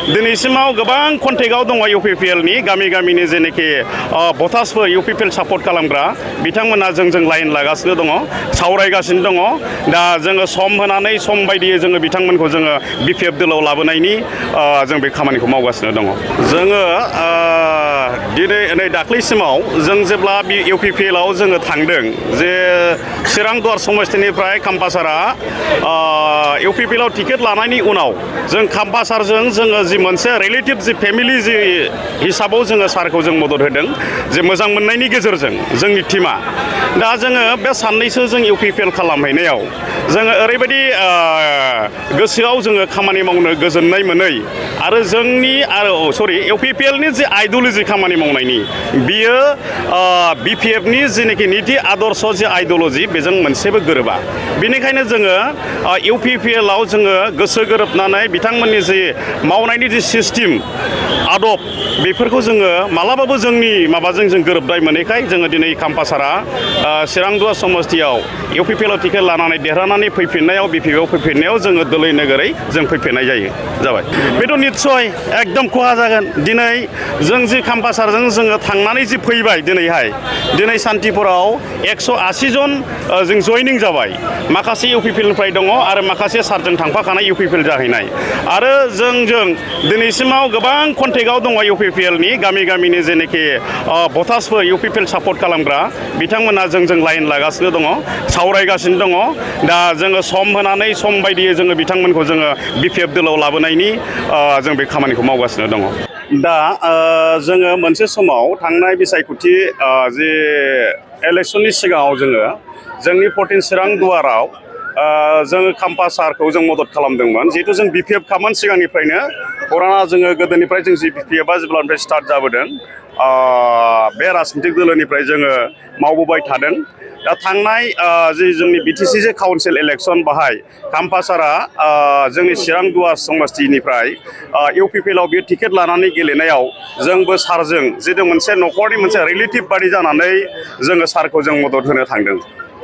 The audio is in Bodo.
दिनैसिमाव गोबां कन्टेक्टआव दङ UPPL नि गामि गामिनि जेनेखि भटार्सफोर UPPL सापर्ट खालामग्रा बिथांमोना जोंजों लाइन लागासिनो दङ सावरायगासिनो दङ दा जोङो सम होनानै सम बायदियै जोङो बिथांमोनखौ जोङो BPF दोलाव लाबोनायनि जों बे खामानिखौ मावगासिनो दङ जोङो दिनै नै दाख्लैसिमाव जों जेब्ला UPPL आव जोङो थांदों जे चिरां दुवार समस्तिनिफ्राय कामपासारा UPPL आव टिकेट लानायनि उनाव जों कामपासारजों जोङो जि मोनसे रिलेटिभ जि फेमिलि जि हिसाबाव जोङो सारखौ जों मदद होदों जे मोजां मोननायनि गेजेरजों जोंनि टीमा दा जोङो बे साननैसो जों UPPL खालामहैनायाव जोङो ओरैबायदि गोसोआव जोङो खामानि मावनो गोजोननाय मोनै आरो जोंनि UPPL नि जि आइडिय'लजि खामानि मावनायनि बियो BPF नि जेनेखि नीति आदर्श जि आइडिय'लजि बेजों मोनसेबो गोरोबा बेनिखायनो जोङो UPPL आव जोङो गोसो गोरोबनानै बिथांमोननि जि मावनायनि जि सिस्टेम आदब बेफोरखौ जोङो मालाबाबो जोंनि माबाजों जों गोरोबनाय मोनैखाय जोङो दिनै कामपासारा चिरां दुवार समस्तियाव UPPL आव टिकेट लानानै देरहानानै फैफिननायाव BPF आव फैफिननायाव जोङो दोलै नोगोरै जों फैफिननाय जाबाय बेथ' निस्सय एकदम खहा जागोन दिनै जों जि कामपासारजों जोङो थांनानै जि फैबाय दिनै सान्तिपुराव 180 जन जों जयनिं जाबाय माखासे UPPL निफ्राय दङ आरो माखासे सारजों थांफाखानाय UPPL जाहैनाय आरो जोंजों दिनैसिमाव गोबां कन्टेक्टआव दङ UPPL नि गामि गामिनि जेनेखि भटार्सफोर UPPL सापर्ट खालामग्रा बिथांमोना जोंजों लाइन लागासिनो दङ सावरायगासिनो दङ दा जोङो सम होनानै सम बायदियै जोङो बिथांमोनखौ जोङो BPF दोलाव लाबोनायनि जों बे खामानिखौ मावगासिनो दङ दा जोङो मोनसे समाव थांनाय बिसायख'थि जे इलेक्सननि सिगाङाव जोंनि 14 चिरां दुवाराव जोङो कामपासारखौ जों मदद खालामदोंमोन जिहेतु जों BPF खामोन सिगांनिफ्रायनो फुराना जोङो गोदोनिफ्राय जों जि BPF आ जेब्लानिफ्राय स्टार्ट जाबोदों बे राजनितिक दोलोनिफ्राय जोङो मावबोबाय थादों दा थांनाय जि जोंनि BTC जे काउन्सिल इलेक्सन बाहाय कामपासारा जोंनि चिरां दुवार समस्तिनिफ्राय UPPL आव बे टिकेट लानानै गेलेनायाव जोंबो सारजों जितु मोनसे न'खरनि मोनसे रिलेटिभ बादि जानानै जोङो सारखौ जों मदद होनो थांदों